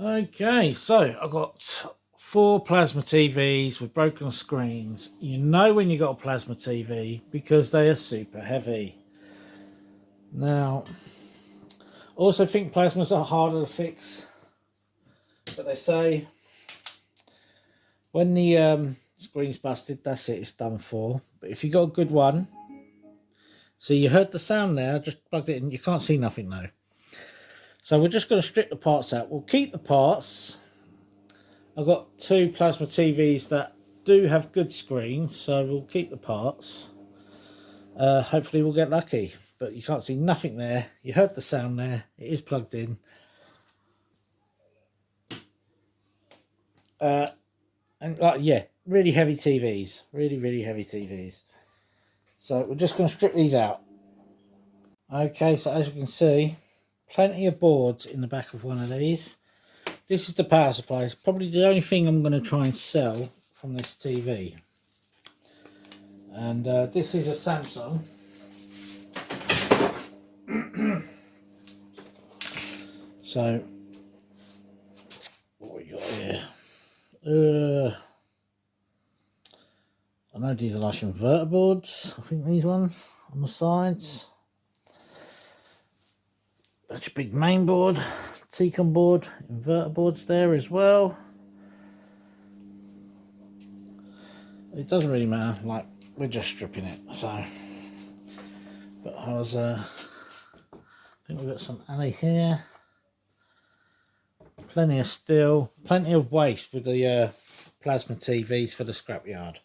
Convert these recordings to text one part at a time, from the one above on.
Okay, so I've got 4 plasma TVs with broken screens. You know when you got a plasma TV because they are super heavy. Now, also think plasmas are harder to fix, but they say when the screen's busted, that's it, it's done for. But if you got a good one, so you heard the sound there, just plugged it in, you can't see nothing though. So we're just going to strip the parts out. We'll keep the parts. I've got 2 plasma TVs that do have good screens, so we'll keep the parts. Hopefully we'll get lucky, but you can't see nothing there. You heard the sound there, it is plugged in. And yeah, really heavy TVs, really heavy TVs. So we're just going to strip these out. Okay, so as you can see, plenty of boards in the back of one of these. This is the power supply. It's probably the only thing I'm going to try and sell from this TV. And this is a Samsung. So, what we got here? I know these are like inverter boards. I think these ones on the sides. That's a big main board, T-con board, inverter boards there as well. It doesn't really matter, like we're just stripping it, so. But I was, I think we've got some alley here. Plenty of steel, plenty of waste with the plasma TVs for the scrapyard.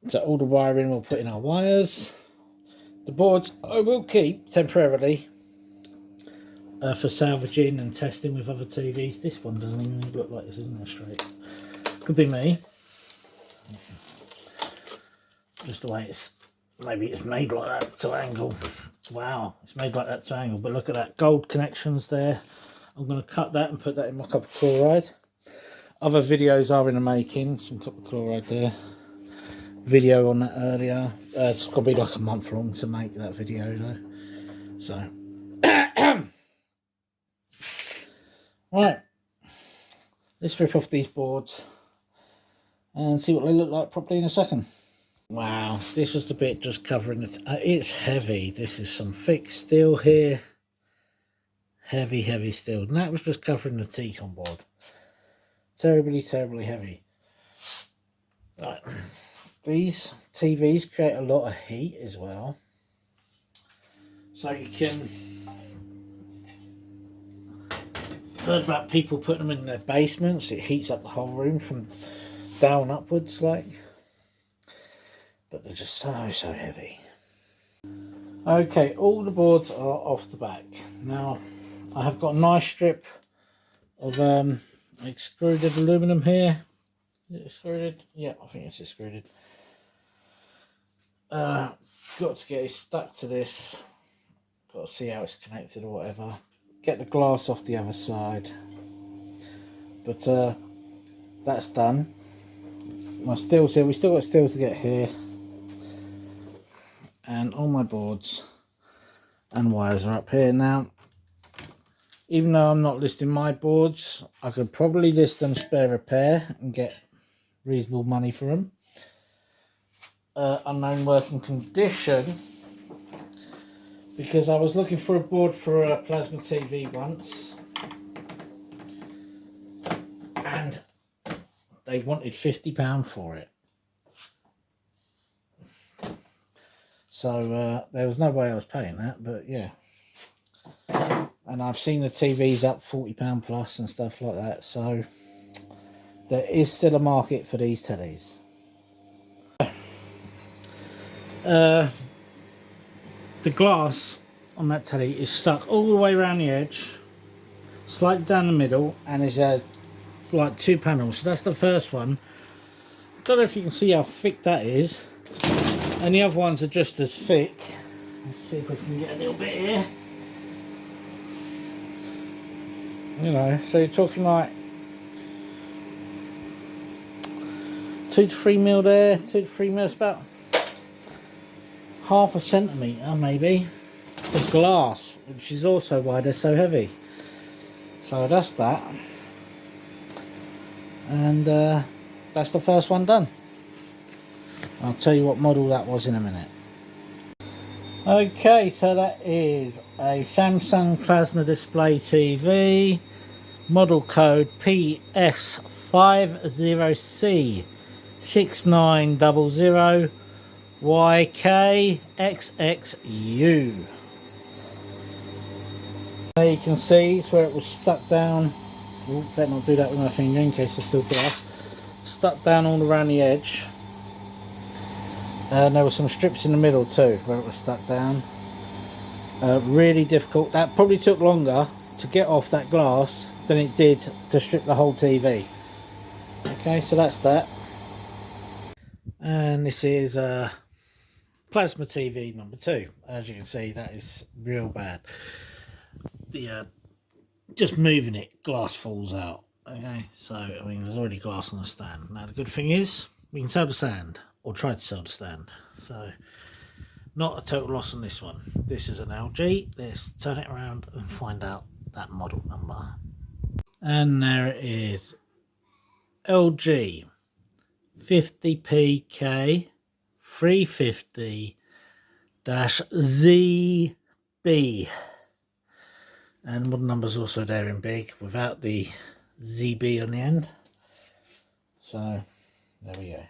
So all the wiring we'll put in our wires. The boards I will keep temporarily. For salvaging and testing with other TVs. This one doesn't even look like this, isn't it? Straight. Could be me. Just the way it's, maybe it's made like that to angle. Wow, it's made like that to angle. But look at that, gold connections there. I'm going to cut that and put that in my copper chloride. Other videos are in the making. Some copper chloride there. Video on that earlier. It's going to be like a month long to make that video though. So. Right, let's strip off these boards and see what they look like properly in a second. Wow, this was the bit just covering it. It's heavy. This is some thick steel here. Heavy steel. And that was just covering the T-con board. Terribly heavy. Right, these TVs create a lot of heat as well. So you can... Heard about people putting them in their basements. It heats up the whole room from down upwards, like. But they're just so heavy. Okay, all the boards are off the back. Now, I have got a nice strip of extruded aluminum here. Is it extruded? Yeah, I think it's extruded. Got to get it stuck to this. Got to see how it's connected or whatever. Get the glass off the other side, but that's done. My steel's here. We still got steel to get here, and all my boards and wires are up here now. Even though I'm not listing my boards, I could probably list them spare repair and get reasonable money for them. Unknown working condition. Because I was looking for a board for a plasma TV once, and they wanted £50 for it. So there was no way I was paying that, but yeah. And I've seen the TVs up £40 plus and stuff like that, so there is still a market for these tellies. The glass on that telly is stuck all the way around the edge, slightly down the middle, and is like 2 panels. So that's the first one. Don't know if you can see how thick that is, and the other ones are just as thick. Let's see if we can get a little bit here. You know, so you're talking like 2 to 3 mil there, 2 to 3 mil, about half a centimetre maybe of glass, which is also why they're so heavy. So that's that, and that's the first one done. I'll tell you what model that was in a minute. Okay, so that is a Samsung Plasma Display TV, model code PS50C6900 YKXXU. There you can see it's where it was stuck down. Oh, better not do that with my finger in case there's still glass. Stuck down all around the edge. And there were some strips in the middle too where it was stuck down. Really difficult. That probably took longer to get off that glass than it did to strip the whole TV. Okay, so that's that. And this is Plasma TV number 2. As you can see, that is real bad. The just moving it, glass falls out. Okay, so I mean there's already glass on the stand. Now the good thing is we can sell the stand, or try to sell the stand. So not a total loss on this one. This is an LG. Let's turn it around and find out that model number. And there it is. LG 50PK 350-ZB. And model number's also there in big without the ZB on the end. So there we go.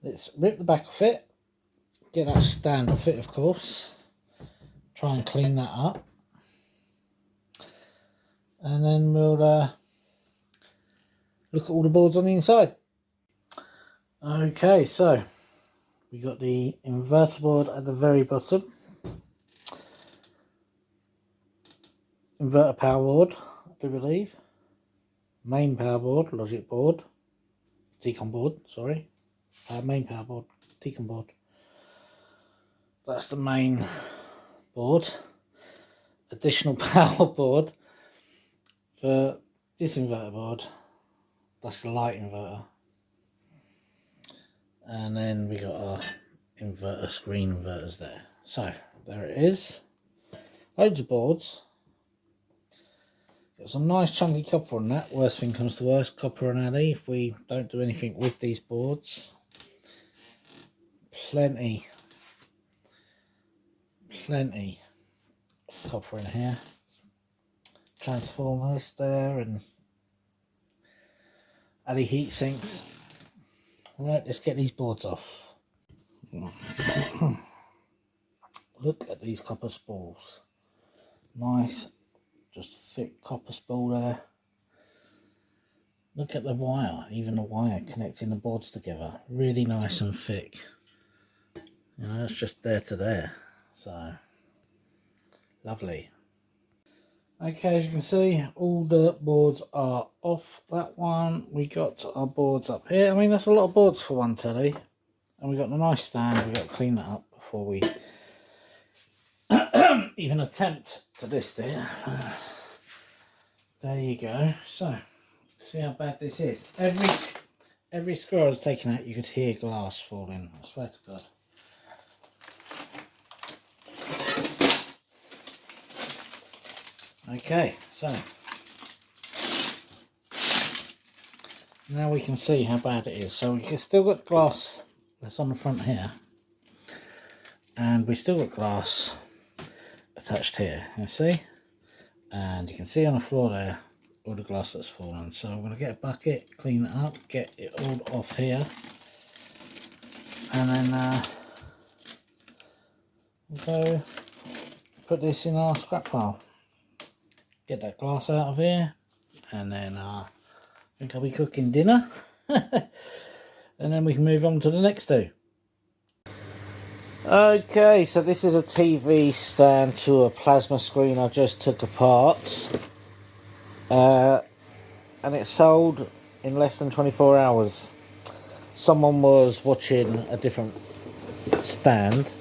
Let's rip the back off it. Get that stand off it, of course. Try and clean that up. And then we'll look at all the boards on the inside. Okay, so we got the inverter board at the very bottom. Inverter power board, I do believe. Main power board, logic board. Decon board, sorry. Main power board, Decon board. That's the main board. Additional power board for this inverter board. That's the light inverter. And then we got our inverter screen inverters there. So there it is. Loads of boards. Got some nice chunky copper on that. Worst thing comes to worst, copper and alley if we don't do anything with these boards. Plenty of copper in here. Transformers there and alley heat sinks. Right, let's get these boards off. Look at these copper spools. Nice, just thick copper spool there. Look at the wire, even the wire connecting the boards together. Really nice and thick. You know, it's just there to there. So, lovely. Okay, as you can see, all the boards are off that one. We got our boards up here. I mean, that's a lot of boards for one telly. And we got a nice stand. We got to clean that up before we even attempt to list it. There you go. So, see how bad this is. Every screw I was taking out, you could hear glass falling. I swear to God. Okay, so now we can see how bad it is. So we've still got glass that's on the front here, and we still got glass attached here. You see, and you can see on the floor there all the glass that's fallen. So I'm going to get a bucket, clean it up, get it all off here, and then we'll go put this in our scrap pile. Get that glass out of here, and then I think I'll be cooking dinner. And then we can move on to the next two. Okay, so this is a TV stand to a plasma screen I just took apart. And it sold in less than 24 hours. Someone was watching a different stand,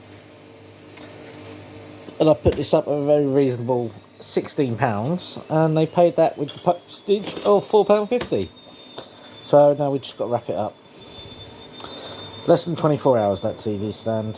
and I put this up at a very reasonable £16, and they paid that with the postage of £4.50. So now we just got to wrap it up. Less than 24 hours, that TV stand.